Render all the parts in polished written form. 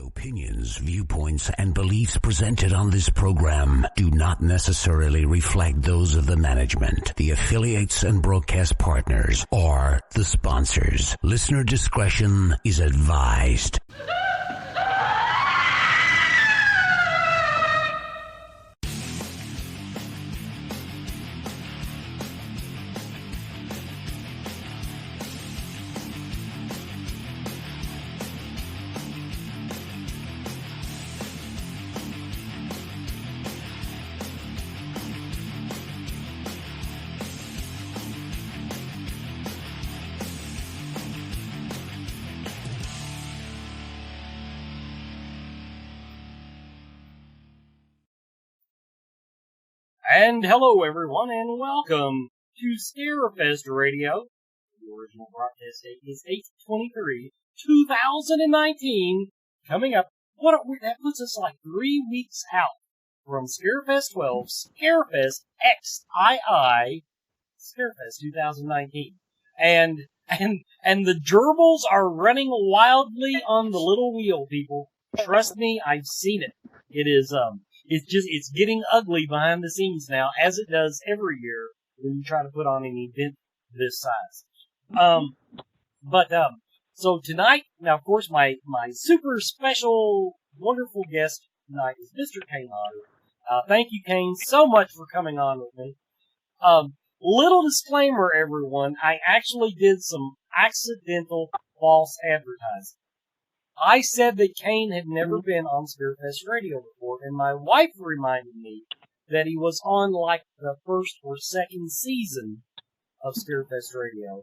Opinions, viewpoints, and beliefs presented on this program do not necessarily reflect those of the management, the affiliates and broadcast partners, or the sponsors. Listener discretion is advised. And hello everyone, and welcome to Scarefest Radio. The original broadcast date is 8/23, 2019. Coming up, that puts us like 3 weeks out from Scarefest 12, Scarefest XII, Scarefest 2019. And the gerbils are running wildly on the little wheel, people. Trust me, I've seen it. It's getting ugly behind the scenes now, as it does every year when you try to put on an event this size. So tonight, now of course my super special, wonderful guest tonight is Mr. Kane Hodder. Thank you, Kane, so much for coming on with me. Little disclaimer, everyone, I actually did some accidental false advertising. I said that Kane had never been on Scarefest Radio before, and my wife reminded me that he was on like the first or second season of Scarefest Radio.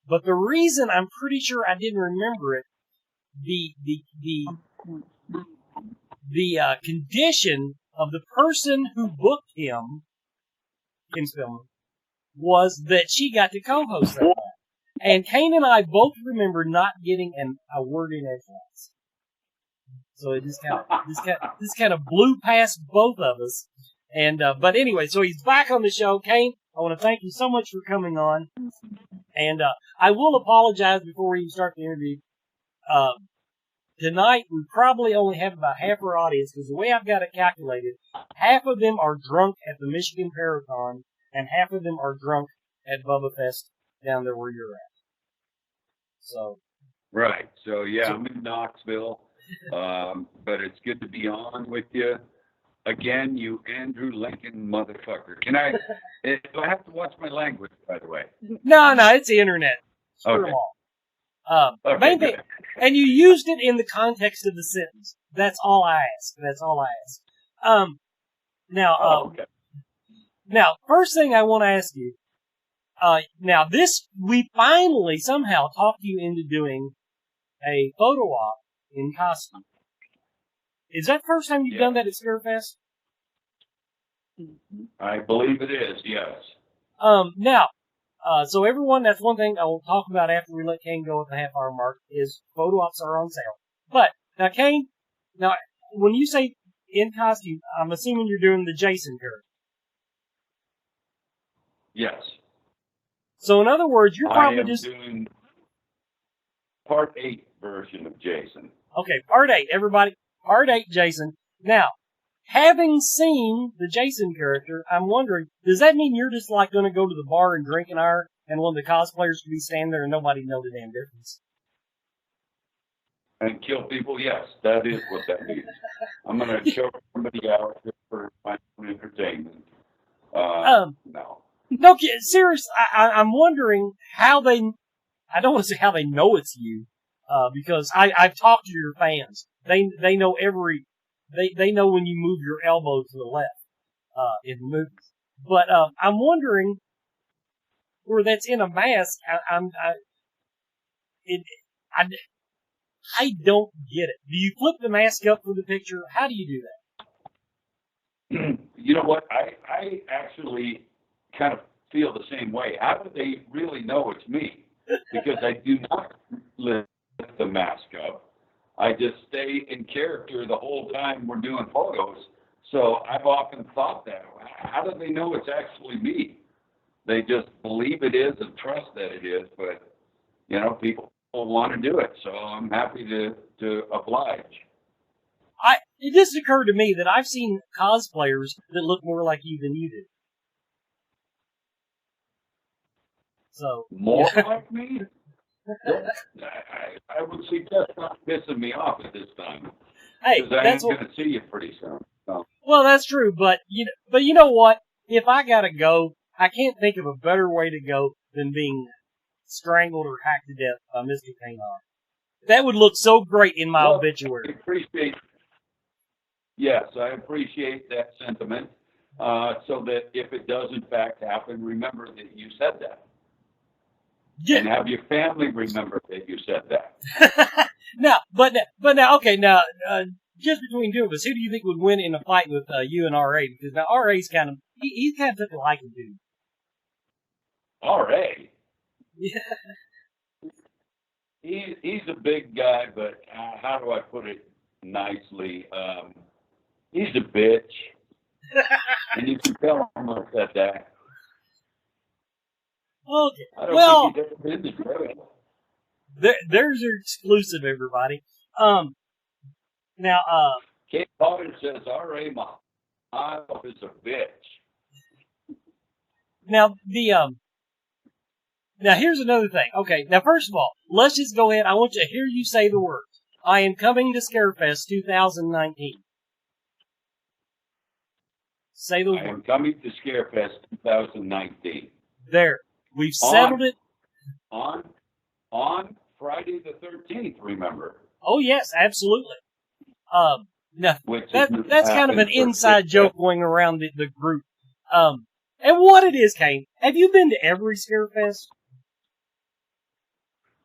But the reason I'm pretty sure I didn't remember it, the condition of the person who booked him, Kim Spillman, was that she got to co-host that night. And Kane and I both remember not getting a word in edgewise. So it just kind of blew past both of us. And but anyway, so he's back on the show. Kane, I want to thank you so much for coming on. And I will apologize before we even start the interview. Tonight we probably only have about half our audience, because the way I've got it calculated, half of them are drunk at the Michigan Paracon, and half of them are drunk at Bubba Fest down there where you're at. So. Right. So yeah, I'm in Knoxville, but it's good to be on with you again. You Andrew Lincoln motherfucker. Do I have to watch my language, by the way? No, it's the internet. Screw them all. Main thing, and you used it in the context of the sentence. That's all I ask. Now, first thing I want to ask you. We finally somehow talked you into doing a photo op in costume. Is that the first time you've done that at Scarefest? I believe it is, yes. So everyone, that's one thing I will talk about after we let Kane go at the half-hour mark, is photo ops are on sale. But, now Kane, when you say in costume, I'm assuming you're doing the Jason character. Yes. So in other words, you're probably just doing part 8 version of Jason. Okay, part 8, everybody. Part 8, Jason. Now, having seen the Jason character, I'm wondering, does that mean you're just like going to go to the bar and drink an hour, and one of the cosplayers could be standing there and nobody know the damn difference? And kill people? Yes, that is what that means. I'm going to choke somebody out just for my own entertainment. No. No, serious. I'm wondering how they. I don't want to say how they know it's you, because I've talked to your fans. They know they know when you move your elbow to the left in the movies. But I'm wondering where that's in a mask. I don't get it. Do you flip the mask up for the picture? How do you do that? You know what? I actually kind of feel the same way. How do they really know it's me? Because I do not lift the mask up. I just stay in character the whole time we're doing photos. So I've often thought that. How do they know it's actually me? They just believe it is and trust that it is, but people want to do it. So I'm happy to oblige. it just occurred to me that I've seen cosplayers that look more like you than you do. So More like me? I would suggest not pissing me off at this time. Hey, because I ain't going to see you pretty soon. So. Well, that's true, but you know what? If I gotta go, I can't think of a better way to go than being strangled or hacked to death by Mr. Kane. That would look so great in my obituary. Yes, I appreciate that sentiment. So that if it does in fact happen, remember that you said that. Yeah. And have your family remember that you said that. Now, just between two of us, who do you think would win in a fight with you and RA? Because now RA's kind of, he kind of took a liking to you. RA? Yeah. He's a big guy, but how do I put it nicely? He's a bitch. And you can tell him I said that. Okay. I don't think he's ever been to jail. There's your exclusive, everybody. Now, Kane Hodder says R.A. Miles is a bitch. Now, now here's another thing. Okay, now first of all, let's just go ahead. I want to hear you say the words. I am coming to Scarefest 2019. Say the word. I am coming to Scarefest 2019. There. We've settled it. On Friday the 13th, remember? Oh, yes, absolutely. Now, that's kind of an inside joke going around the group. And what it is, Kane, have you been to every Scarefest?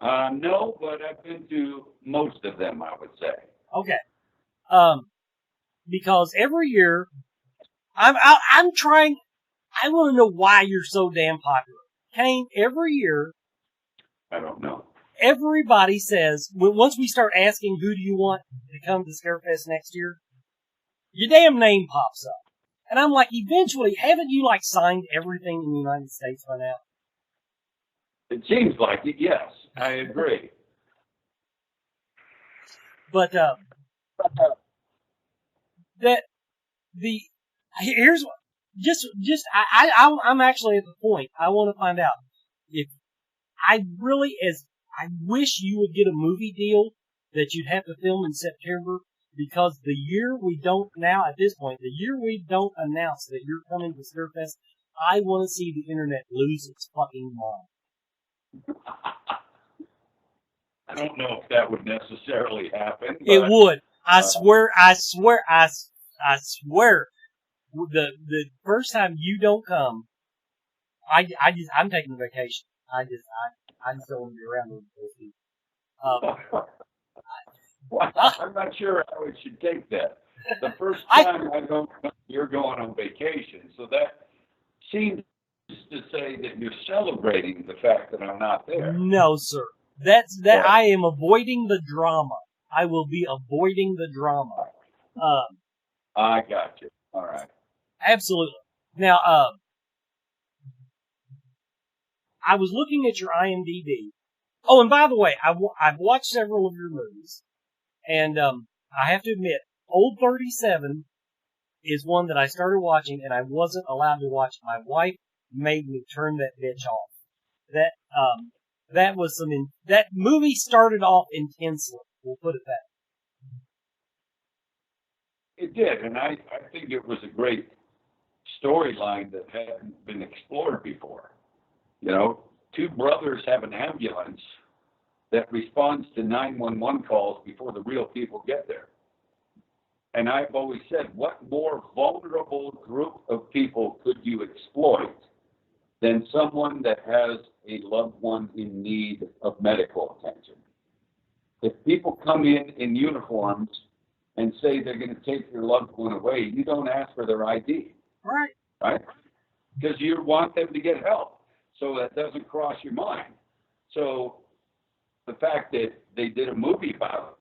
No, but I've been to most of them, I would say. Okay. Because every year, I'm trying, I want to know why you're so damn popular. Kane, every year, I don't know. Everybody says, once we start asking who do you want to come to Scarefest next year, your damn name pops up. And I'm like, eventually, haven't you signed everything in the United States by now? It seems like it, yes. I agree. But, here's what, I'm actually at the point, I want to find out if I wish you would get a movie deal that you'd have to film in September, because the year we don't announce that you're coming to Scarefest, I want to see the internet lose its fucking mind. I don't know if that would necessarily happen. But, it would. I swear. The first time you don't come, I'm taking a vacation. I just don't want to be around those people. Well, I'm not sure how we should take that. The first time I don't come, you're going on vacation. So that seems to say that you're celebrating the fact that I'm not there. No, sir. I am avoiding the drama. I will be avoiding the drama. I got you. All right. Absolutely. Now, I was looking at your IMDb. Oh, and by the way, I've watched several of your movies, and I have to admit, Old 37 is one that I started watching, and I wasn't allowed to watch. My wife made me turn that bitch off. That movie started off intensely. We'll put it that way. It did, and I think it was a great storyline that hadn't been explored before. You know, two brothers have an ambulance that responds to 911 calls before the real people get there. And I've always said, what more vulnerable group of people could you exploit than someone that has a loved one in need of medical attention? If people come in uniforms and say they're going to take your loved one away, you don't ask for their ID. Right? Because you want them to get help. So that doesn't cross your mind. So the fact that they did a movie about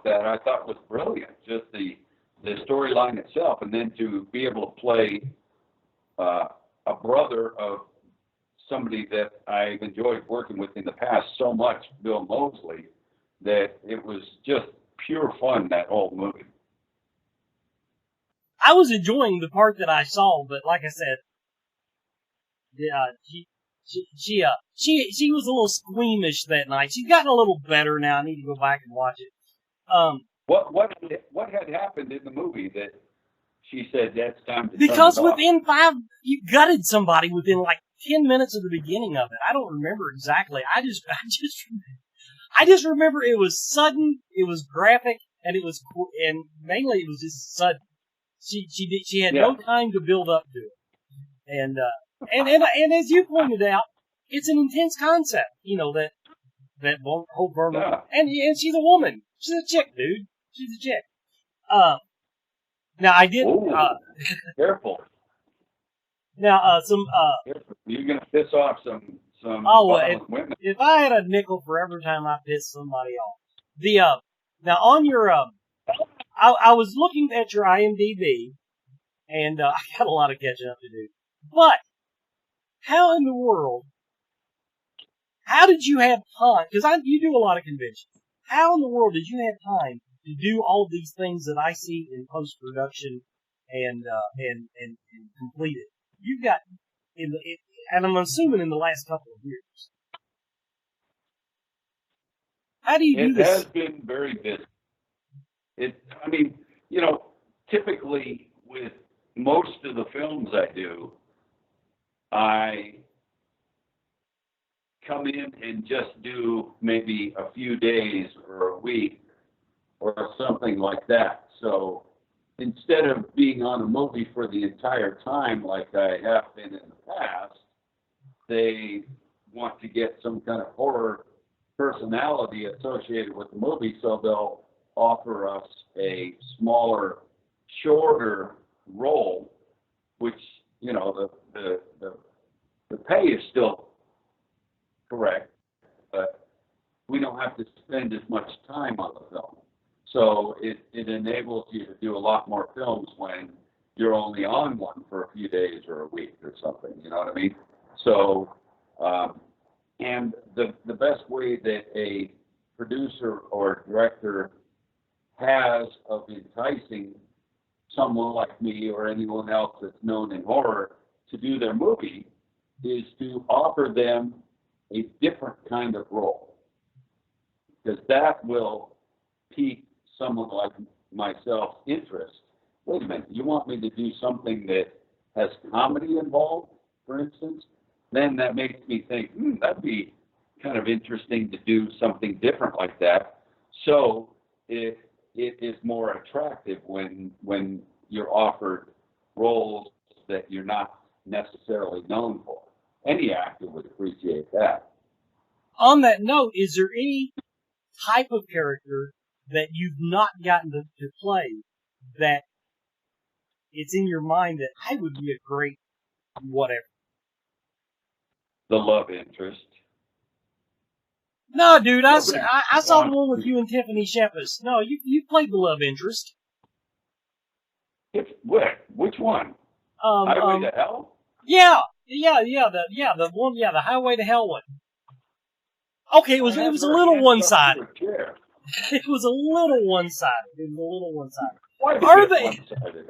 that, I thought was brilliant. Just the storyline itself, and then to be able to play a brother of somebody that I've enjoyed working with in the past so much, Bill Moseley, that it was just pure fun, that whole movie. I was enjoying the part that I saw, but like I said, she was a little squeamish that night. She's gotten a little better now. I need to go back and watch it. What had happened in the movie that she said that's time to because turn it within you gutted somebody within like 10 minutes of the beginning of it. I don't remember exactly. I just remember it was sudden, it was graphic, and mainly it was just sudden. She had no time to build up to it, and as you pointed out, it's an intense concept. You know that whole Burma, and she's a woman. She's a chick, dude. She's a chick. Now I did. Careful. Now you're gonna piss off some women. If I had a nickel for every time I pissed somebody off. Now on your I was looking at your IMDb, and I got a lot of catching up to do. But how in the world? How did you have time? Because you do a lot of conventions. How in the world did you have time to do all these things that I see in post production and complete it? You've got and I'm assuming in the last couple of years. How do you do this? It has been very busy. Typically with most of the films I do, I come in and just do maybe a few days or a week or something like that. So instead of being on a movie for the entire time like I have been in the past, they want to get some kind of horror personality associated with the movie, so they'll offer us a smaller, shorter role, which, the pay is still correct, but we don't have to spend as much time on the film. So it enables you to do a lot more films when you're only on one for a few days or a week or something, you know what I mean? So, and the best way that a producer or director has of enticing someone like me or anyone else that's known in horror to do their movie is to offer them a different kind of role, because that will pique someone like myself's interest. Wait a minute, you want me to do something that has comedy involved, for instance? Then that makes me think, that'd be kind of interesting to do something different like that. So it is more attractive when you're offered roles that you're not necessarily known for. Any actor would appreciate that. On that note, is there any type of character that you've not gotten to play that it's in your mind that I would be a great whatever? The love interest. No, dude, I saw the one with you and Tiffany Shepard. No, you played the love interest. Which one? Highway to Hell? Yeah, the one, the Highway to Hell one. Okay, it was a little one-sided. It was a little one-sided. Why are they? One-sided,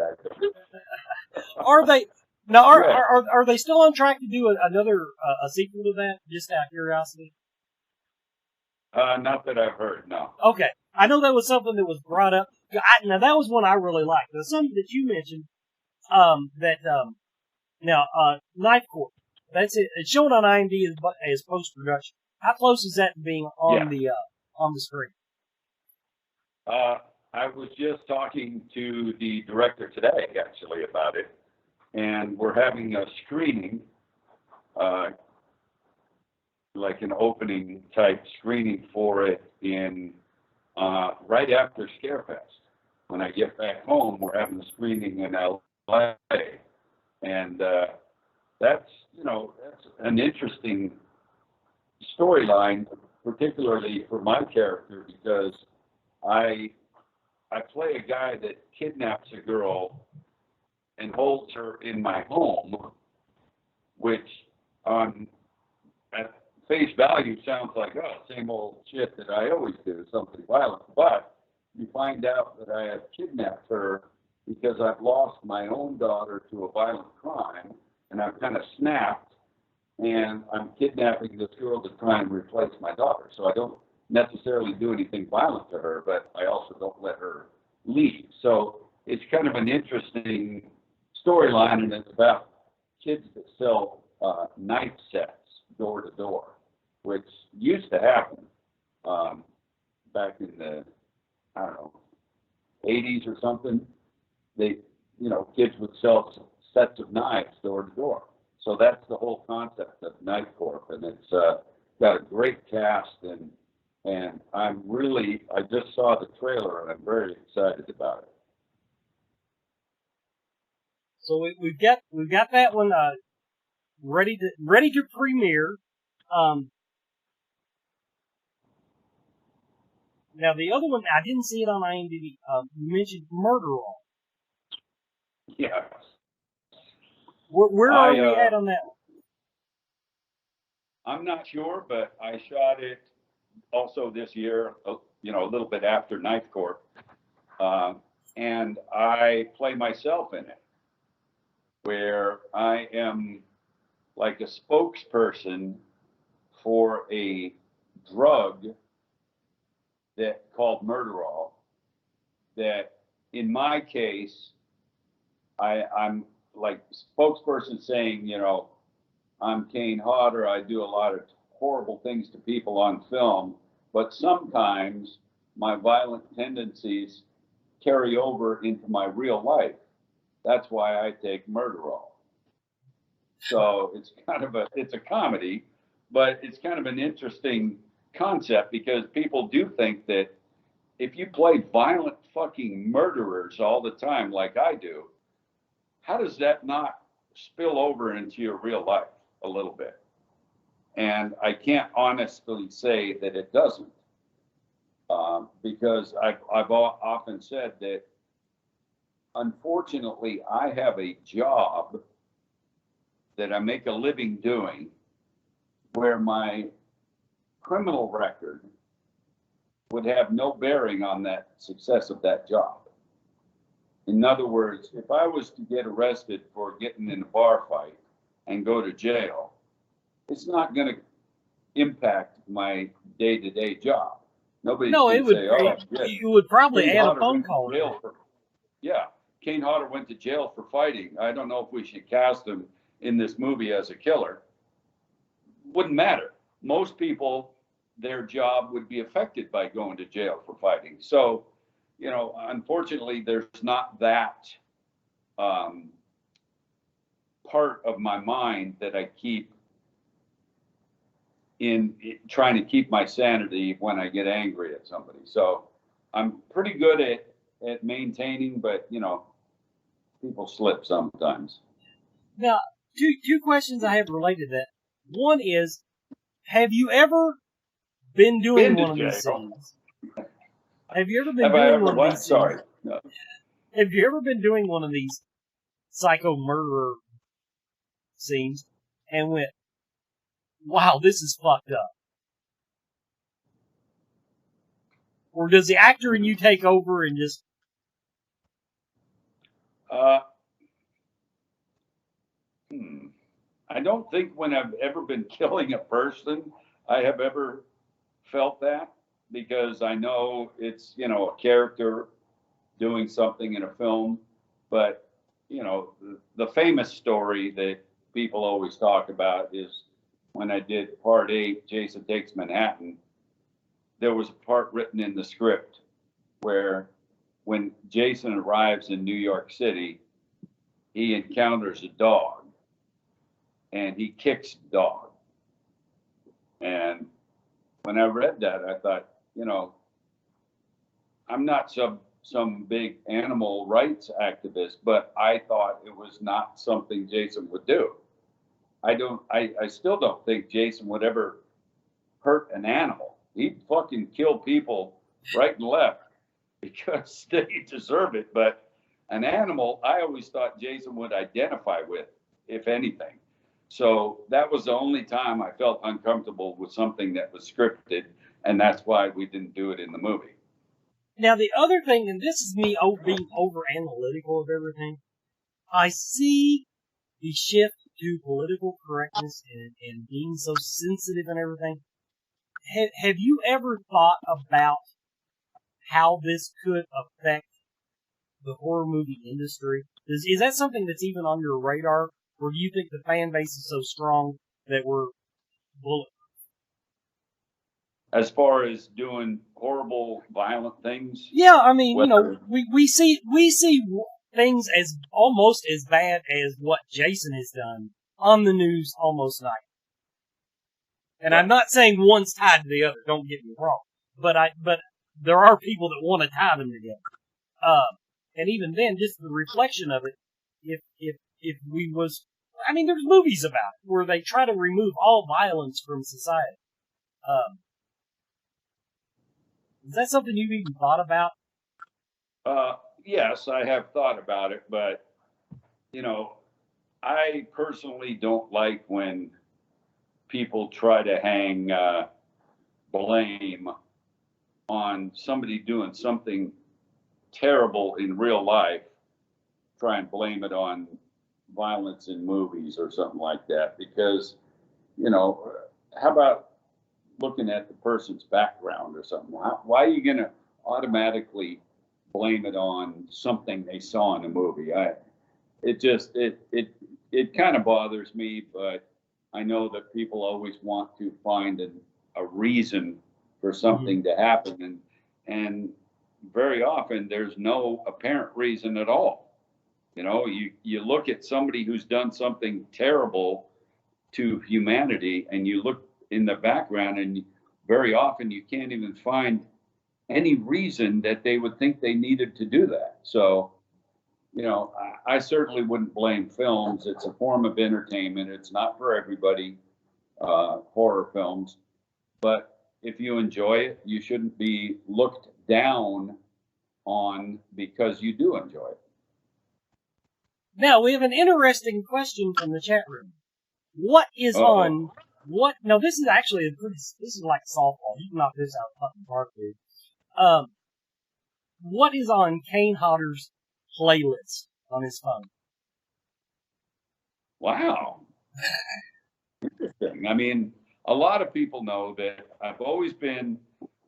are they? Now, are they still on track to do another a sequel to that? Just out of curiosity. Not that I've heard, no. Okay, I know that was something that was brought up. Now that was one I really liked. There's something that you mentioned. Knife Court. That's it. It's shown on IMDb as post production. How close is that to being on the screen? I was just talking to the director today, actually, about it, and we're having a screening, like an opening type screening for it in right after Scarefest. When I get back home, we're having a screening in LA, and that's an interesting storyline, particularly for my character, because I play a guy that kidnaps a girl and holds her in my home, which at face value sounds like, same old shit that I always do, something violent. But you find out that I have kidnapped her because I've lost my own daughter to a violent crime, and I've kind of snapped, and I'm kidnapping this girl to try and replace my daughter. So I don't necessarily do anything violent to her, but I also don't let her leave. So it's kind of an interesting storyline, and it's about kids that sell knife sets door to door, which used to happen back in the, I don't know, 80s or something. They, kids would sell sets of knives door to door. So that's the whole concept of Knife Corp, and it's got a great cast, and I just saw the trailer, and I'm very excited about it. So we've got that one ready to premiere. Now the other one, I didn't see it on IMDb. You mentioned Murderer. Yes. Where are we at on that one? I'm not sure, but I shot it also this year, a little bit after Knife Corp. And I play myself in it, where I am like a spokesperson for a drug that called Murderall, that in my case, I'm like spokesperson saying, I'm Kane Hodder. I do a lot of horrible things to people on film, but sometimes my violent tendencies carry over into my real life. That's why I take Murderall. So it's it's a comedy, but it's kind of an interesting concept, because people do think that if you play violent fucking murderers all the time like I do, how does that not spill over into your real life a little bit? And I can't honestly say that it doesn't, because I've often said that, unfortunately, I have a job that I make a living doing where my criminal record would have no bearing on that success of that job. In other words, if I was to get arrested for getting in a bar fight and go to jail, it's not going to impact my day-to-day job. Nobody's going to say, "Oh, you would probably Kane add Hodder a phone went to call. jail for, yeah, Kane Hodder went to jail for fighting. I don't know if we should cast him in this movie as a killer." Wouldn't matter. Most people, their job would be affected by going to jail for fighting. So, unfortunately, there's not that part of my mind that I keep in trying to keep my sanity when I get angry at somebody. So I'm pretty good at maintaining, but people slip sometimes. Now, two questions I have related to that. One is, have you ever been doing one of these scenes? Have you ever been doing one of these? Sorry. No. Have you ever been doing one of these psycho murderer scenes and went, "Wow, this is fucked up"? Or does the actor in you take over and just... I don't think when I've ever been killing a person, I have ever felt that, because I know it's, a character doing something in a film. But, the famous story that people always talk about is when I did Part 8, Jason Takes Manhattan, there was a part written in the script where when Jason arrives in New York City, he encounters a dog and he kicks the dog. And when I read that, I thought, I'm not some big animal rights activist, but I thought it was not something Jason would do. I still don't think Jason would ever hurt an animal. He'd fucking kill people right and left because they deserve it. But an animal, I always thought Jason would identify with, if anything. So that was the only time I felt uncomfortable with something that was scripted, and that's why we didn't do it in the movie. Now, the other thing, and this is me being over analytical of everything, I see the shift to political correctness and being so sensitive and everything. Have you ever thought about how this could affect the horror movie industry? Is that something that's even on your radar, or do you think the fan base is so strong that we're bulletproof? As far as doing horrible, violent things? Yeah, I mean, we see things as almost as bad as what Jason has done on the news almost nightly. And I'm not saying one's tied to the other, don't get me wrong. But there are people that want to tie them together. And even then, just the reflection of it, if we was, I mean, there's movies about it where they try to remove all violence from society. Is that something you've even thought about? Yes, I have thought about it, but, I personally don't like when people try to hang blame on somebody doing something terrible in real life, try and blame it on violence in movies or something like that. Because, how about looking at the person's background or something? Why are you going to automatically blame it on something they saw in a movie? It kind of bothers me, but I know that people always want to find a reason for something to happen, and very often there's no apparent reason at all. You look at somebody who's done something terrible to humanity, and you look in the background, and very often you can't even find any reason that they would think they needed to do that. So, I certainly wouldn't blame films. It's a form of entertainment. It's not for everybody, horror films. But if you enjoy it, you shouldn't be looked down on because you do enjoy it. Now, we have an interesting question from the chat room. What is on... What? No, this is actually this is like softball. You can knock this out of the fucking park, dude. What is on Kane Hodder's playlist on his phone? Wow. Interesting. I mean, a lot of people know that I've always been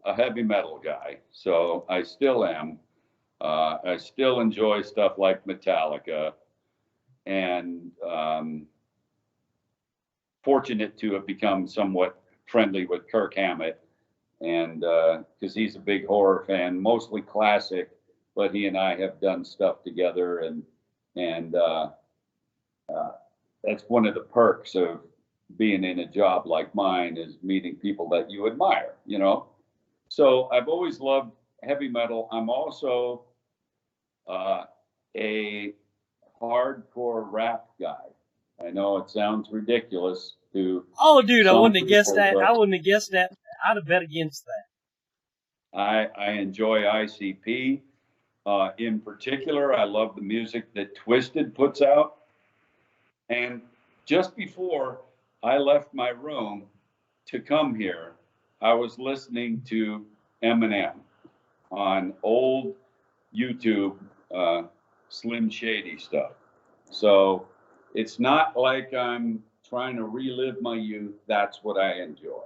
a heavy metal guy, so I still am. I still enjoy stuff like Metallica, and fortunate to have become somewhat friendly with Kirk Hammett, and because he's a big horror fan, mostly classic, but he and I have done stuff together, and that's one of the perks of being in a job like mine, is meeting people that you admire, So I've always loved heavy metal. I'm also a hardcore rap guy. I know it sounds ridiculous to... Oh, dude, I wouldn't have guessed that. I wouldn't have guessed that. I'd have bet against that. I enjoy ICP. In particular, I love the music that Twisted puts out. And just before I left my room to come here, I was listening to Eminem on old YouTube, Slim Shady stuff. So it's not like I'm trying to relive my youth. That's what I enjoy.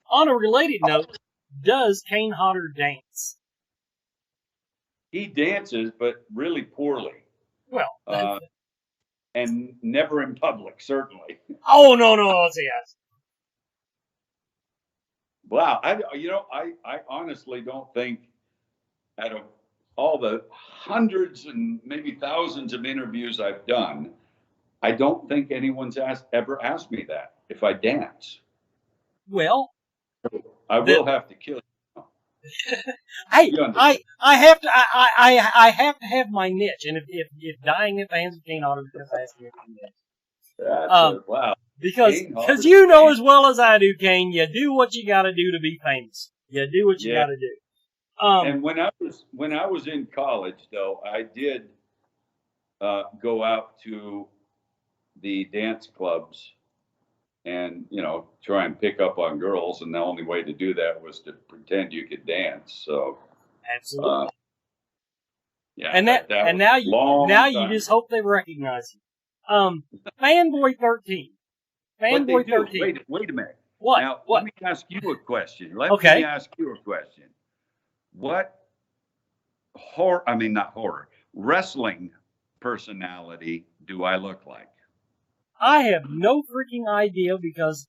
On a related note, does Kane Hodder dance? He dances, but really poorly. Well, and never in public, certainly. Oh, no, yes. Wow, I honestly don't think, out of all the hundreds and maybe thousands of interviews I've done, I don't think anyone's ever asked me that, if I dance. Well, I will have to kill you. Hey, I have to have my niche, and if dying at the hands of Kane Hodder, because I asked you to wow. Because you know as well as I do, Kane, you do what you got to do to be famous. You do what you got to do. And when I was in college, though, I did go out to the dance clubs and, try and pick up on girls. And the only way to do that was to pretend you could dance. So, Absolutely. yeah. And now you just hope they recognize you. Fanboy 13. Fanboy 13. Wait a minute. What? Now, what? let me ask you a question. What wrestling personality do I look like? I have no freaking idea because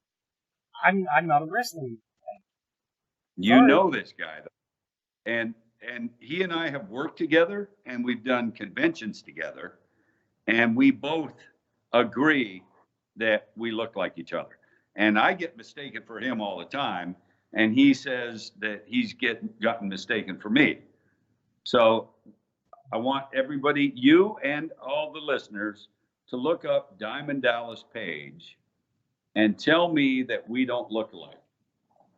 I'm not a wrestling fan. You know this guy, though. And he and I have worked together, and we've done conventions together, and we both agree that we look like each other. And I get mistaken for him all the time, and he says that he's gotten mistaken for me. So I want everybody, you and all the listeners, to look up Diamond Dallas Page and tell me that we don't look alike.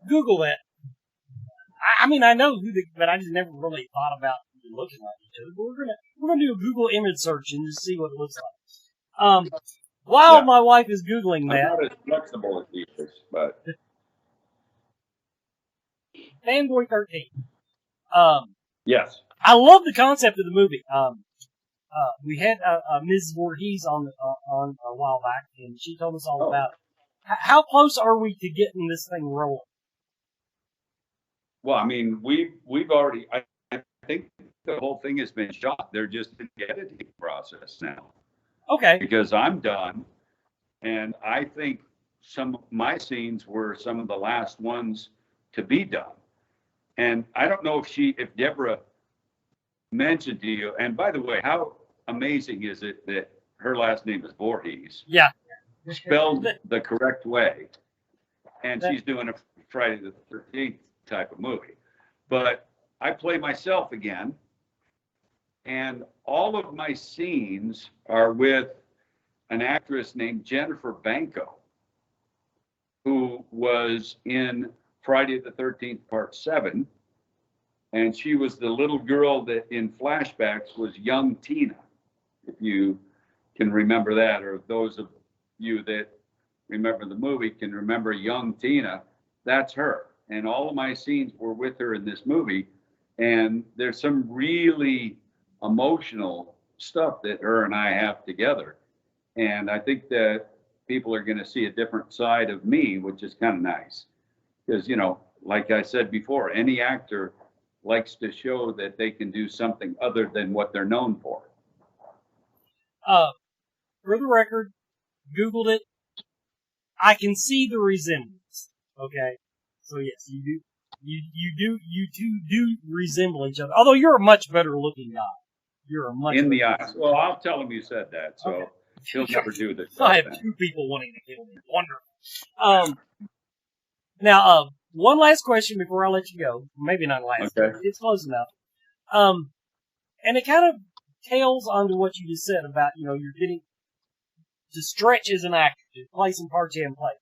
Google that. I mean, I know but I just never really thought about looking like each other. But we're gonna do a Google image search and just see what it looks like. While my wife is Googling that. I'm not as flexible as he is, but. Fanboy 13. Yes. I love the concept of the movie. We had Ms. Voorhees on a while back, and she told us all about it. How close are we to getting this thing rolling? Well, I mean, we've already. I think the whole thing has been shot. They're just in the editing process now. Okay. Because I'm done, and I think some of my scenes were some of the last ones to be done. And I don't know if Deborah mentioned to you. And by the way, how amazing is it that her last name is Voorhees? Yeah. Spelled the correct way. And she's doing a Friday the 13th type of movie. But I play myself again. And all of my scenes are with an actress named Jennifer Banco, who was in Friday the 13th, Part 7. And she was the little girl that in flashbacks was young Tina, if you can remember that, or those of you that remember the movie can remember young Tina. That's her. And all of my scenes were with her in this movie. And there's some really emotional stuff that her and I have together. And I think that people are going to see a different side of me, which is kind of nice. Because, like I said before, any actor likes to show that they can do something other than what they're known for. For the record, Googled it. I can see the resemblance. Okay, so yes, you two do resemble each other. Although you're a much better looking guy. You're a much in the eyes. Well, I'll tell him you said that, so he'll never do this. I have two people wanting to kill me. Wonderful. Now, one last question before I let you go. Maybe not last. Okay. It's close enough. And it kind of tails onto what you just said about, you're getting to stretch as an actor, to play some parts you haven't played.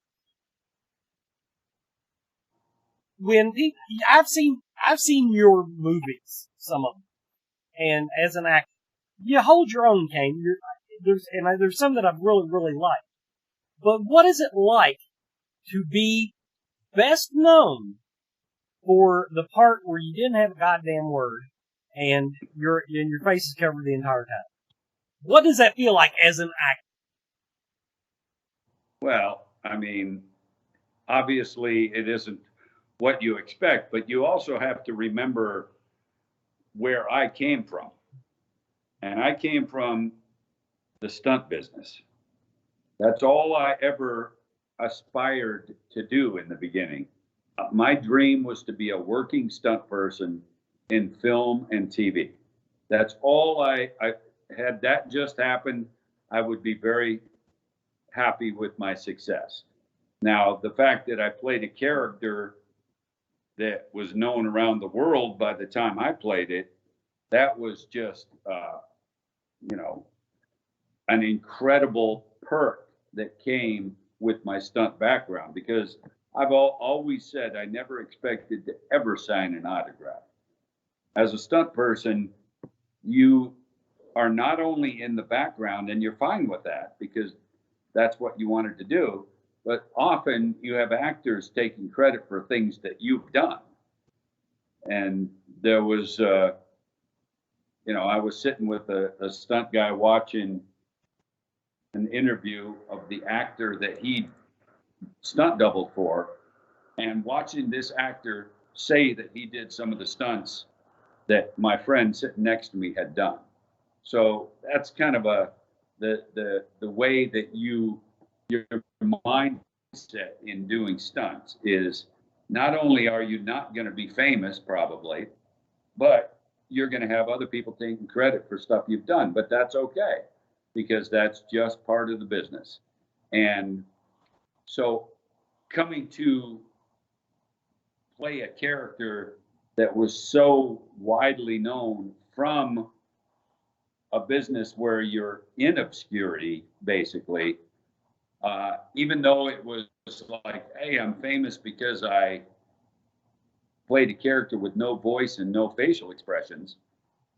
When people, I've seen your movies, some of them, and as an actor, you hold your own, Kane. There's some that I've really, really liked. But what is it like to be best known for the part where you didn't have a goddamn word and your face is covered the entire time? What does that feel like as an actor? Well, I mean, obviously it isn't what you expect, but you also have to remember where I came from. And I came from the stunt business. That's all I ever aspired to do in the beginning. My dream was to be a working stunt person in film and TV. That's all I had. That just happened, I would be very happy with my success. Now, the fact that I played a character that was known around the world by the time I played it, that was just, an incredible perk that came with my stunt background, because I've always said I never expected to ever sign an autograph. As a stunt person, you are not only in the background, and you're fine with that because that's what you wanted to do, But often you have actors taking credit for things that you've done. And there was, I was sitting with a stunt guy watching an interview of the actor that he stunt doubled for, and watching this actor say that he did some of the stunts that my friend sitting next to me had done. So that's kind of the way that your mindset in doing stunts is, not only are you not going to be famous probably, but you're going to have other people taking credit for stuff you've done. But that's okay, because that's just part of the business. And so coming to play a character that was so widely known from a business where you're in obscurity, basically, even though it was like, hey, I'm famous because I played a character with no voice and no facial expressions.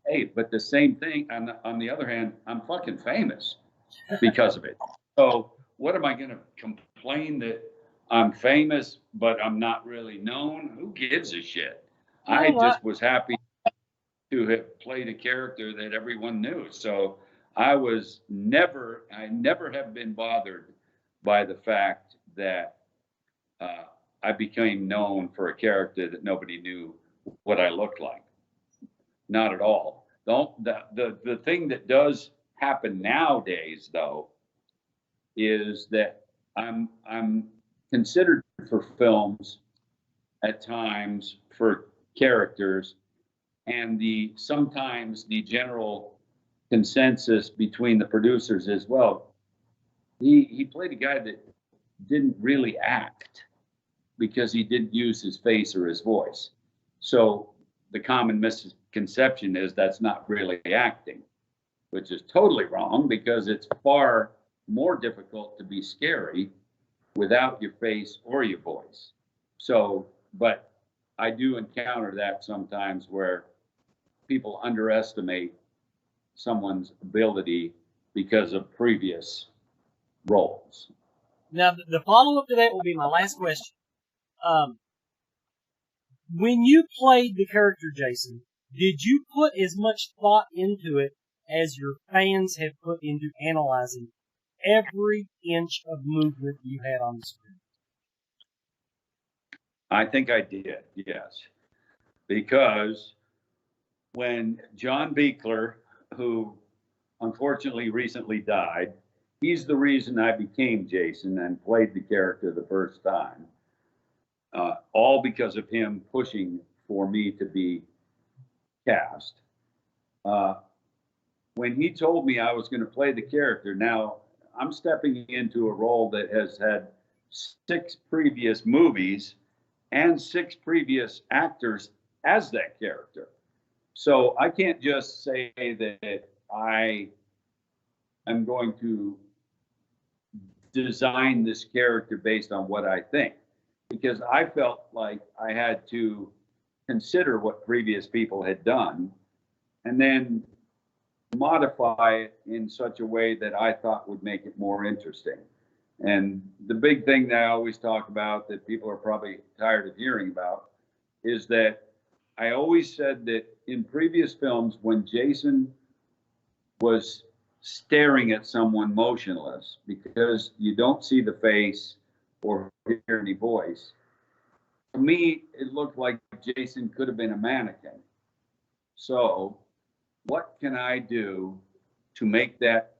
Hey, but the same thing, on the other hand, I'm fucking famous because of it. So what am I going to complain that I'm famous, but I'm not really known? Who gives a shit? I just was happy to have played a character that everyone knew. So I never have been bothered by the fact that I became known for a character that nobody knew what I looked like. Not at all. The thing that does happen nowadays, though, is that I'm considered for films at times for characters, and sometimes the general consensus between the producers is, well, he played a guy that didn't really act because he didn't use his face or his voice. So the common misconception is that's not really acting, which is totally wrong, because it's far more difficult to be scary without your face or your voice. So, but I do encounter that sometimes where people underestimate someone's ability because of previous roles. Now, the follow-up to that will be my last question. When you played the character Jason, did you put as much thought into it as your fans have put into analyzing every inch of movement you had on the screen? I think I did, yes. Because when John Beekler, who unfortunately recently died, he's the reason I became Jason and played the character the first time. All because of him pushing for me to be cast. When he told me I was going to play the character, now I'm stepping into a role that has had 6 previous movies and 6 previous actors as that character. So I can't just say that I am going to design this character based on what I think, because I felt like I had to consider what previous people had done and then modify it in such a way that I thought would make it more interesting. And the big thing that I always talk about that people are probably tired of hearing about is that I always said that in previous films, when Jason was staring at someone motionless, because you don't see the face or hear any voice, to me, it looked like Jason could have been a mannequin. So what can I do to make that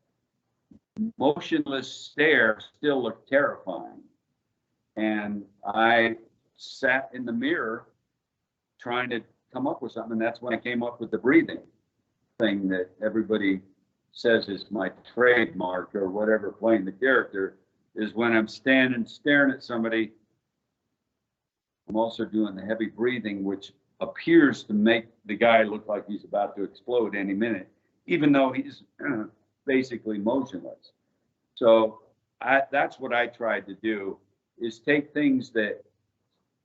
motionless stare still look terrifying? And I sat in the mirror trying to come up with something, and that's when I came up with the breathing thing that everybody says is my trademark or whatever, playing the character, is when I'm standing staring at somebody, I'm also doing the heavy breathing, which appears to make the guy look like he's about to explode any minute, even though he's basically motionless. So that's what I tried to do, is take things that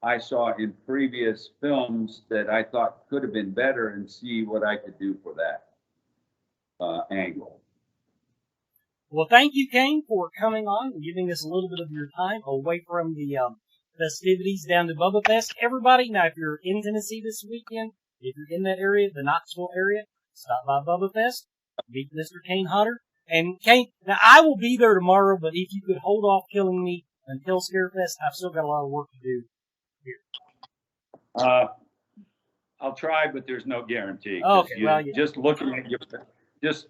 I saw in previous films that I thought could have been better and see what I could do for that angle. Well, thank you, Kane, for coming on and giving us a little bit of your time away from the festivities down to Bubba Fest. Everybody, now, if you're in Tennessee this weekend, if you're in that area, the Knoxville area, stop by Bubba Fest, meet Mr. Kane Hodder. And Kane, now I will be there tomorrow, but if you could hold off killing me until Scarefest, I've still got a lot of work to do here. I'll try, but there's no guarantee. Okay, well, yeah. Just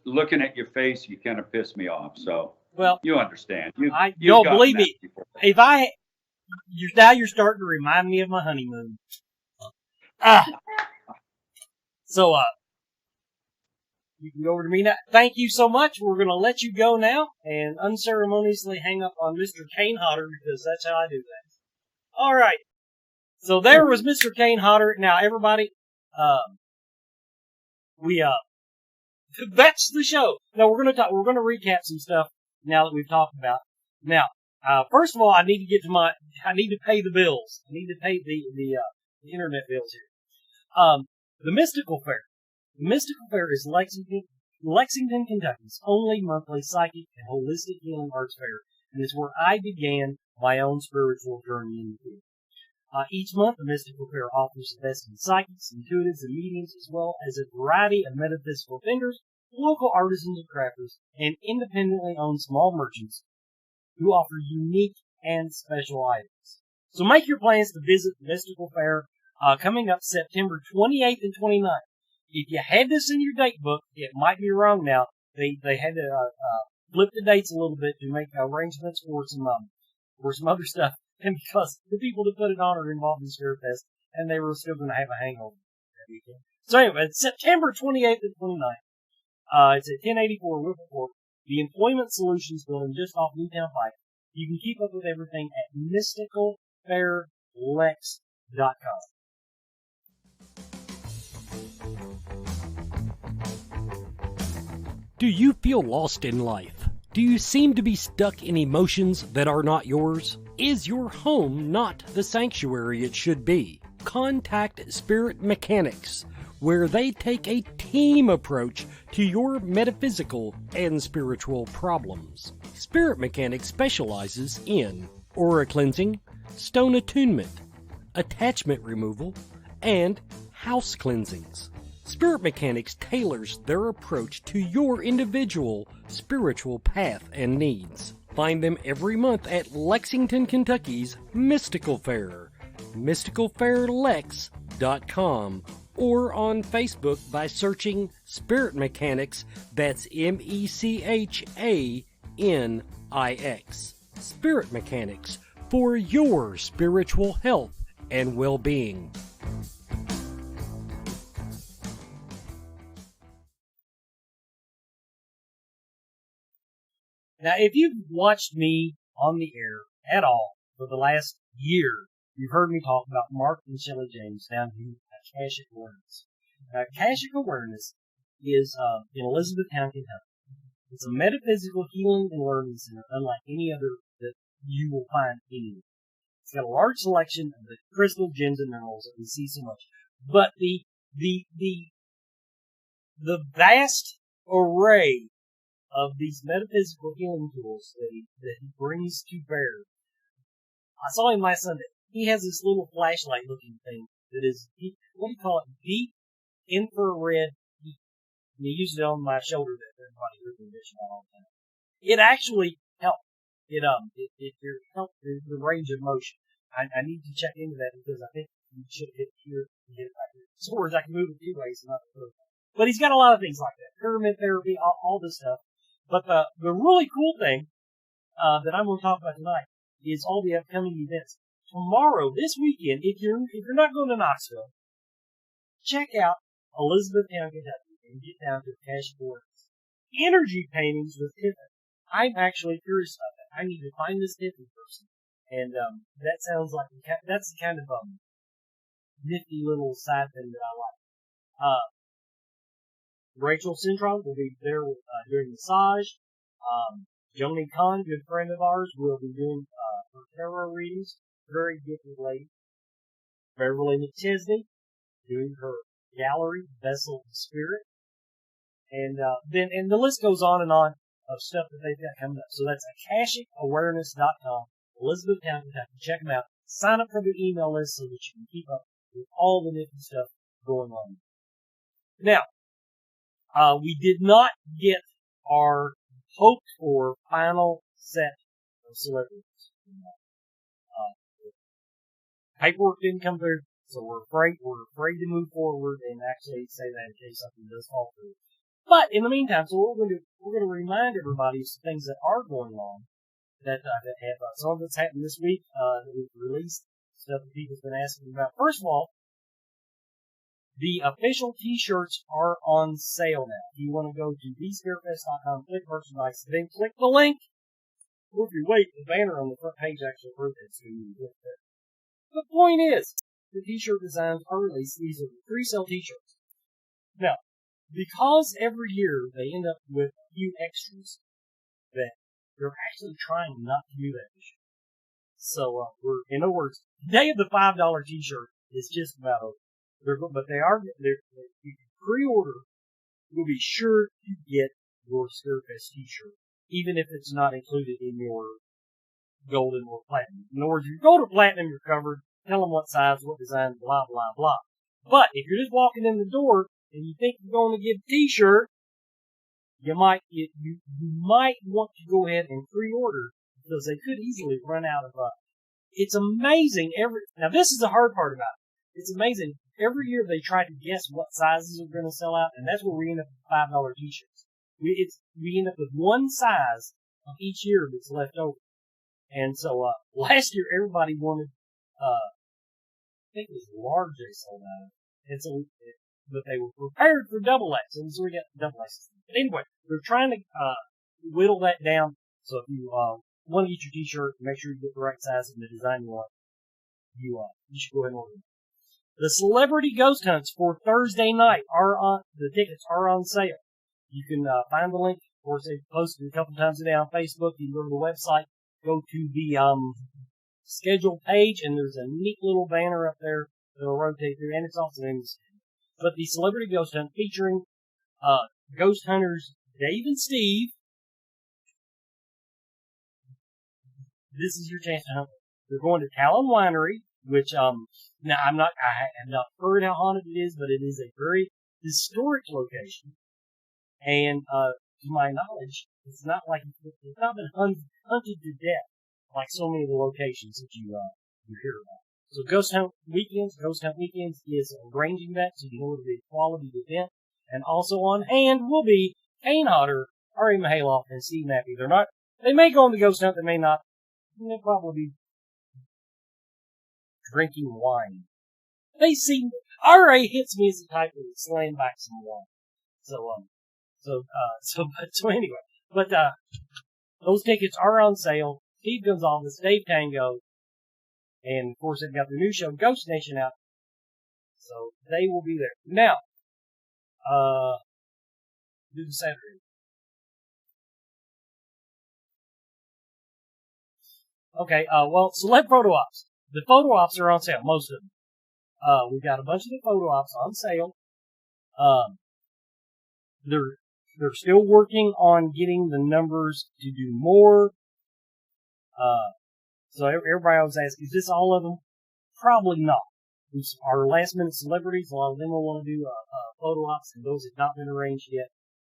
looking at your face, you kind of piss me off. So, well, you understand. Don't believe me. If you're starting to remind me of my honeymoon. So, you can go over to me now. Thank you so much. We're going to let you go now and unceremoniously hang up on Mr. Kane Hodder because that's how I do things. All right. So there was Mr. Kane Hodder. Now, everybody, that's the show. Now we're going to recap some stuff now that we've talked about. Now, first of all, I need to pay the bills. I need to pay the internet bills here. The Mystical Fair. The Mystical Fair is Lexington, Kentucky's only monthly psychic and holistic healing arts fair, and it's where I began my own spiritual journey in the field. Each month, the Mystical Fair offers the best in psychics, intuitives, and mediums, as well as a variety of metaphysical vendors, local artisans and crafters, and independently owned small merchants who offer unique and special items. So make your plans to visit the Mystical Fair coming up September 28th and 29th. If you had this in your date book, it might be wrong now. They had to flip the dates a little bit to make arrangements for some other stuff. And because the people that put it on are involved in Scarefest, and they were still going to have a hangover that weekend. So anyway, it's September 28th and 29th. It's at 1084 Whipple Court, the Employment Solutions Building just off Newtown Pike. You can keep up with everything at mysticalfairlex.com. Do you feel lost in life? Do you seem to be stuck in emotions that are not yours? Is your home not the sanctuary it should be? Contact Spirit Mechanics, where they take a team approach to your metaphysical and spiritual problems. Spirit Mechanics specializes in aura cleansing, stone attunement, attachment removal, and house cleansings. Spirit Mechanics tailors their approach to your individual spiritual path and needs. Find them every month at Lexington, Kentucky's Mystical Fair, mysticalfairlex.com, or on Facebook by searching Spirit Mechanics, that's MECHANIX. Spirit Mechanics, for your spiritual health and well-being. Now, if you've watched me on the air at all for the last year, you've heard me talk about Mark and Shelley James down to Akashic Awareness. Now, Akashic Awareness is in Elizabethtown, Kentucky. It's a metaphysical healing and learning center unlike any other that you will find anywhere. It's got a large selection of the crystal gems and minerals that we see so much. But the vast array of these metaphysical healing tools that he brings to bear. I saw him last Sunday. He has this little flashlight looking thing that is, what do you call it? Deep infrared heat. And he uses it on my shoulder that everybody hears me mention all the time. It actually helped. It helped the range of motion. I need to check into that because I think you should hit it here and hit it back here. So whereas I can move it two ways and not the third way. But he's got a lot of things like that. Pyramid therapy, all this stuff. But the really cool thing that I'm going to talk about tonight is all the upcoming events. Tomorrow, this weekend, if you're not going to Knoxville, check out Elizabethtown, Kentucky, and get down to Akashic Awareness. Energy paintings with Tiffany. I'm actually curious about that. I need to find this Tiffany person, and that sounds like that's the kind of nifty little side thing that I like. Rachel Centron will be there doing massage. Joni Khan, good friend of ours, will be doing her tarot readings. Very gifted lady. Beverly McChesney doing her gallery, Vessel of Spirit. And the list goes on and on. of stuff that they've got coming up. So that's AkashicAwareness.com, Elizabethtown, Kentucky. Check them out. Sign up for their email list so that you can keep up with all the nifty stuff going on. Now, we did not get our hoped for final set of celebrities. Paperwork didn't come through, so we're afraid to move forward and actually say that in case something does fall through. But in the meantime, so what we're going to remind everybody of some things that are going on that have some of it's happened this week that we've released, stuff that people's been asking about. First of all, the official T-shirts are on sale now. If you want to go to thescarefest.com, click merchandise, then click the link. Or if you wait, the banner on the front page actually rotates so you can click there. The point is, the T-shirt designs are released. These are the pre-sale T-shirts. Now, because every year they end up with a few extras, that they're actually trying not to do that this year. So, in other words, the day of the $5 T-shirt is just about over. But you can pre-order, you'll be sure to get your Scarefest T-shirt, even if it's not included in your golden or platinum. In other words, if you go to platinum, you're covered. Tell them what size, what design, blah, blah, blah. But if you're just walking in the door and you think you're going to get a T-shirt, you might want to go ahead and pre-order because they could easily run out of. It's amazing. Now this is the hard part about it. It's amazing. Every year they try to guess what sizes are going to sell out, and that's where we end up with $5 T-shirts. We end up with one size of each year that's left over. And so, last year everybody wanted, I think it was large they sold out of. And so, but they were prepared for double X, and so we got double X. But anyway, they're trying to, whittle that down. So if you, want to get your T-shirt, make sure you get the right size and the design you want. You should go ahead and order them. The celebrity ghost hunts for Thursday night the tickets are on sale. You can, find the link. Of course, they've posted a couple times a day on Facebook. You can go to the website, go to the, schedule page, and there's a neat little banner up there that'll rotate through, and it's also in the schedule. But the celebrity ghost hunt featuring, ghost hunters Dave and Steve. This is your chance to hunt. They're going to Talon Winery, which, now I have not heard how haunted it is, but it is a very historic location. And, to my knowledge, it's not been hunted to death like so many of the locations that you hear about. So Ghost Hunt Weekends is arranging that so you know it'll be a quality event. And also on hand will be Kane, Hodder, R.A. Mahaloff, and Steve Mappy. They may go on the Ghost Hunt, they may not. They'll probably be drinking wine. R.A. hits me as the type that would slam back some wine. So anyway. But, those tickets are on sale. Steve Gonzalez, Dave Tango, and of course they've got their new show, Ghost Nation, out. So they will be there. Now, do the Saturday. Okay, select photo ops. The photo ops are on sale, most of them. We've got a bunch of the photo ops on sale. They're still working on getting the numbers to do more. So everybody always asks, is this all of them? Probably not. Our last minute celebrities, a lot of them will want to do, photo ops, and those have not been arranged yet.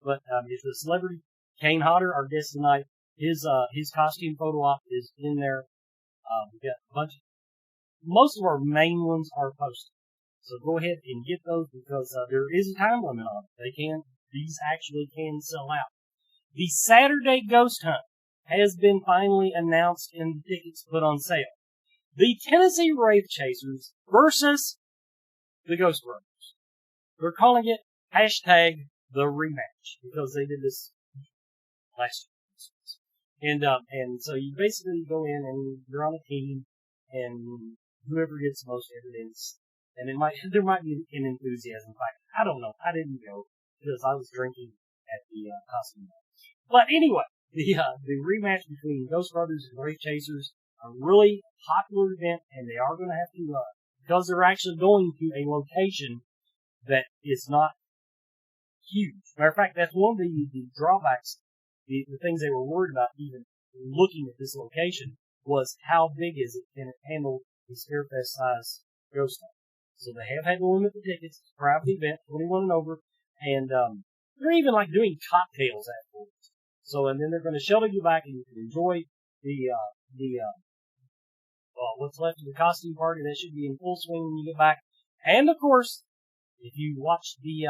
But, if the celebrity, Kane Hodder, our guest tonight, his costume photo op is in there. We've got a bunch most of our main ones are posted. So go ahead and get those because, there is a time limit on it. These actually can sell out. The Saturday Ghost Hunt has been finally announced and the tickets put on sale. The Tennessee Wraith Chasers versus the Ghost Brothers. They're calling it #the rematch because they did this last year. And so you basically go in and you're on a team and whoever gets the most evidence, and there might be an enthusiasm fight. I don't know. I didn't go because I was drinking at the costume. But anyway, the rematch between Ghost Brothers and Wraith Chasers are really popular event, and they are going to have to, because they're actually going to a location that is not huge. Matter of fact, that's one of the drawbacks the things they were worried about even looking at this location was how big is it? Can it handle the Scarefest size ghost hunt? So they have had to limit the tickets. It's a private event, 21 and over, and they're even like doing cocktails afterwards. So, and then they're going to shuttle you back, and you can enjoy the what's left of the costume party. That should be in full swing when you get back. And of course, if you watch the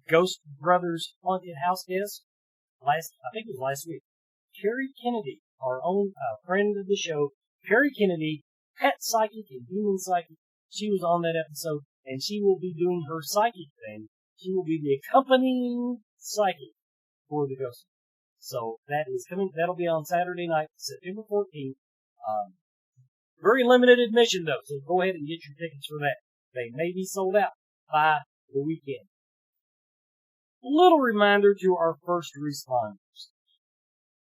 Ghost Brothers Haunted House Guest I think it was last week, Carrie Kennedy, our own friend of the show, Carrie Kennedy, pet psychic and human psychic, she was on that episode, and she will be doing her psychic thing. She will be the accompanying psychic for the Ghost. So that is coming. That'll be on Saturday night, September 14th. Very limited admission though, so go ahead and get your tickets for that. They may be sold out by the weekend. Little reminder to our first responders.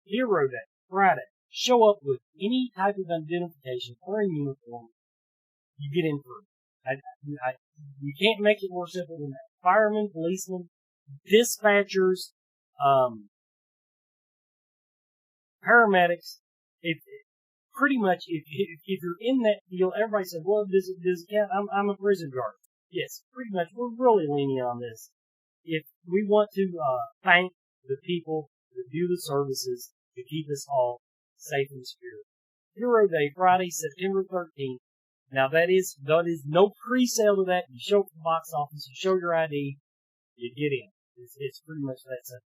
Hero Day, Friday. Show up with any type of identification or a uniform. You get in free. You can't make it more simple than that. Firemen, policemen, dispatchers, paramedics. Pretty much, if you're in that field, everybody says, well, does it count? I'm a prison guard. Yes, pretty much. We're really lenient on this. If we want to thank the people that do the services to keep us all safe and secure. Hero Day, Friday, September 13th. Now that is no pre-sale to that. You show up at the box office, you show your ID, you get in. It's pretty much that simple.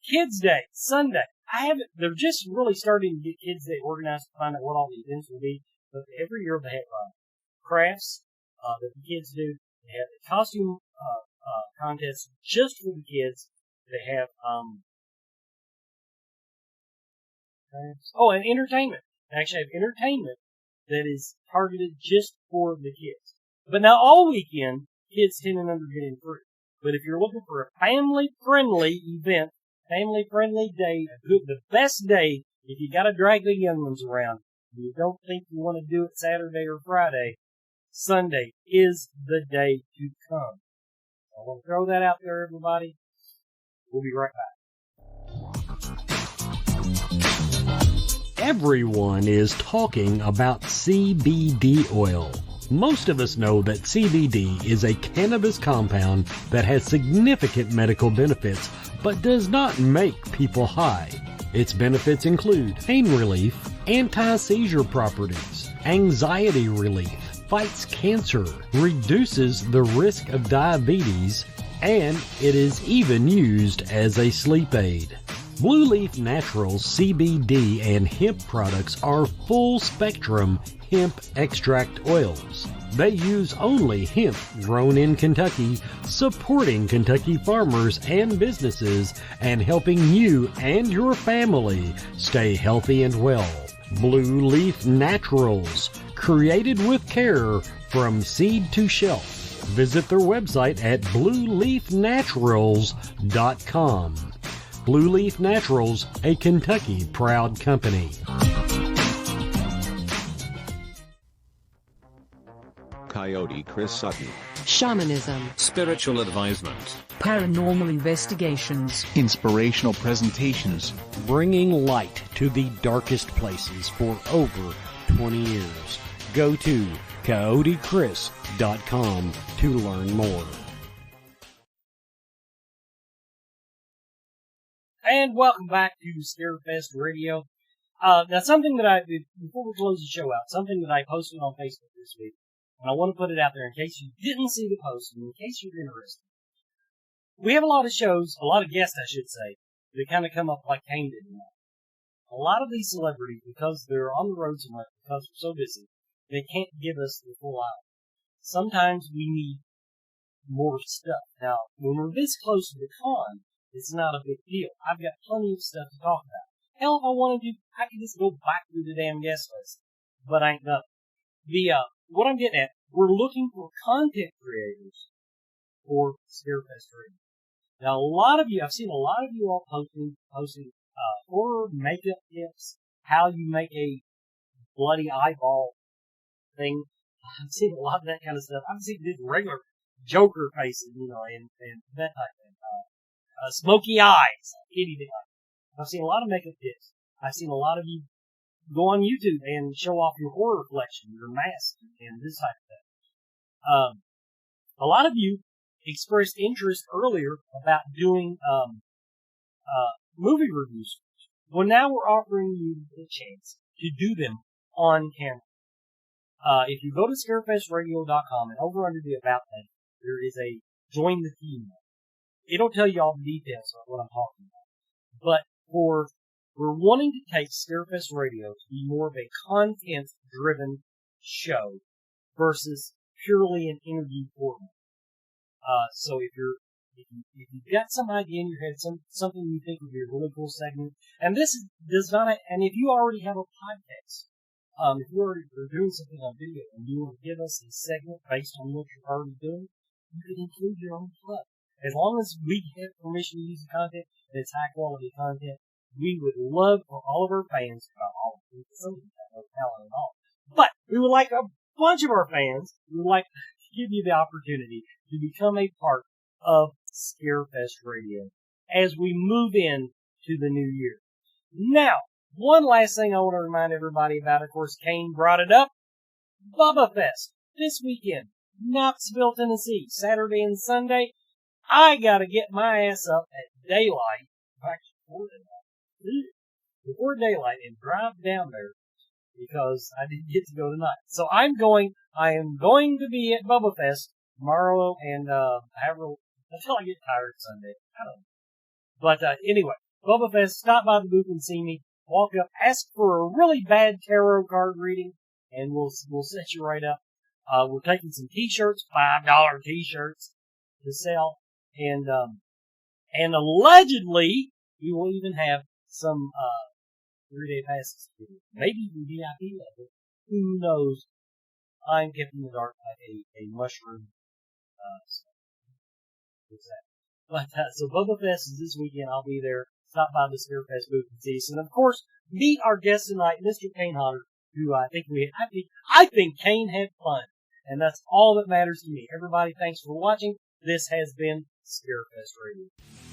Kids Day, Sunday. They're just really starting to get Kids Day organized to find out what all the events will be. But every year they have crafts that the kids do. They have a costume contest just for the kids. They have and entertainment. They actually have entertainment that is targeted just for the kids. But now all weekend, kids 10 and under get in free. But if you're looking for a family-friendly event, family-friendly day, the best day, if you got to drag the young ones around, and you don't think you want to do it Saturday or Friday, Sunday is the day to come. I want to throw that out there, everybody. We'll be right back. Everyone is talking about CBD oil. Most of us know that CBD is a cannabis compound that has significant medical benefits, but does not make people high. Its benefits include pain relief, anti-seizure properties, anxiety relief, fights cancer, reduces the risk of diabetes, and it is even used as a sleep aid. Blue Leaf Naturals CBD and hemp products are full-spectrum hemp extract oils. They use only hemp grown in Kentucky, supporting Kentucky farmers and businesses and helping you and your family stay healthy and well. Blue Leaf Naturals, created with care from seed to shelf. Visit their website at blueleafnaturals.com. Blue Leaf Naturals, a Kentucky proud company. Coyote Chris Sutton. Shamanism. Spiritual advisement. Paranormal investigations. Inspirational presentations. Bringing light to the darkest places for over 20 years. Go to coyotechris.com to learn more. And welcome back to Scarefest Radio. Now something that before we close the show out, something that I posted on Facebook this week, and I want to put it out there in case you didn't see the post, and in case you're interested. We have a lot of shows, a lot of guests, I should say, that kind of come up like Kane did tonight. A lot of these celebrities, because they're on the road so much, because they're so busy, they can't give us the full hour. Sometimes we need more stuff. Now, when we're this close to the con, it's not a big deal. I've got plenty of stuff to talk about. Hell, if I wanted to, I could just go back through the damn guest list. But I ain't done it. What I'm getting at, we're looking for content creators for Scarefest Radio. Now, a lot of you, I've seen a lot of you all posting horror makeup tips, how you make a bloody eyeball thing. I've seen a lot of that kind of stuff. I've seen just regular Joker faces, you know, and that type of thing. Smoky eyes, anything like that. I've seen a lot of makeup tips. I've seen a lot of you go on YouTube and show off your horror collection, your mask, and this type of thing. A lot of you expressed interest earlier about doing movie reviews. Well, now we're offering you the chance to do them on camera. If you go to scarefestradio.com and over under the About page, there is a Join the Team. It'll tell you all the details of what I'm talking about. But we're wanting to take Scarefest Radio to be more of a content-driven show versus purely an interview format. So if you've got some idea in your head, something you think would be a really cool segment, and this does not, and if you already have a podcast, if you already are doing something on video and you want to give us a segment based on what you're already doing, you can include your own plug. As long as we have permission to use the content and it's high quality content, we would love for all of our fans, not all of them, some of them have no talent at all, but we would like a bunch of our fans, we would like to give you the opportunity to become a part of Scarefest Radio as we move in to the new year. Now, one last thing I want to remind everybody about, of course, Kane brought it up, Bubba Fest this weekend, Knoxville, Tennessee, Saturday and Sunday. I gotta get my ass up at daylight, actually before daylight, and drive down there because I didn't get to go tonight. So I am going to be at Bubba Fest tomorrow and until I get tired Sunday. I don't know. But anyway, Bubba Fest, stop by the booth and see me. Walk up, ask for a really bad tarot card reading, and we'll set you right up. We're taking some t-shirts, $5 t-shirts to sell, and allegedly we will even have some 3-day passes. Maybe even VIP level. Who knows? I'm kept in the dark like a mushroom. But so Bubba Fest is this weekend. I'll be there. Stop by the Scarefest booth and see us. And of course, meet our guest tonight, Mr. Kane Hodder, who I think Kane had fun. And that's all that matters to me. Everybody, thanks for watching. This has been Scarefest Radio.